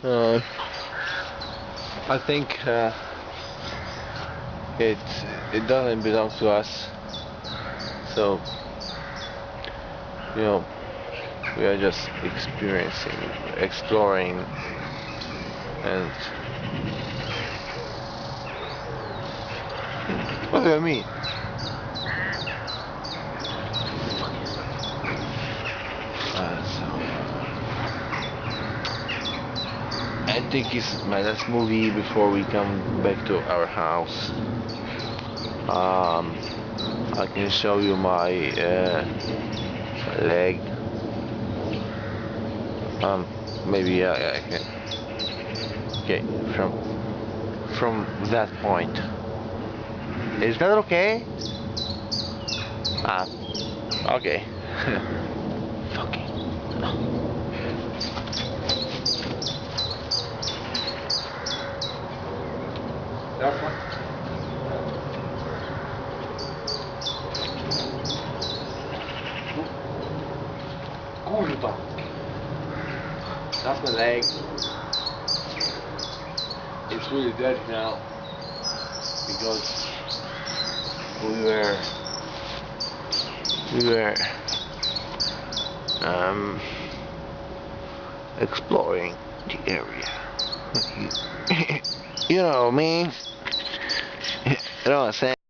Uh, I think it it doesn't belong to us. So you know, we are just experiencing, exploring, and what do you mean? I think it's my last movie before we come back to our house. Um, I can show you my leg. Maybe yeah, I can. Okay, from that point. Is that okay? Ah, okay. Fucking. That one. Kurwa. That's my leg. It's really dirty now because we were um exploring the area. You know what I mean? You know what I'm saying?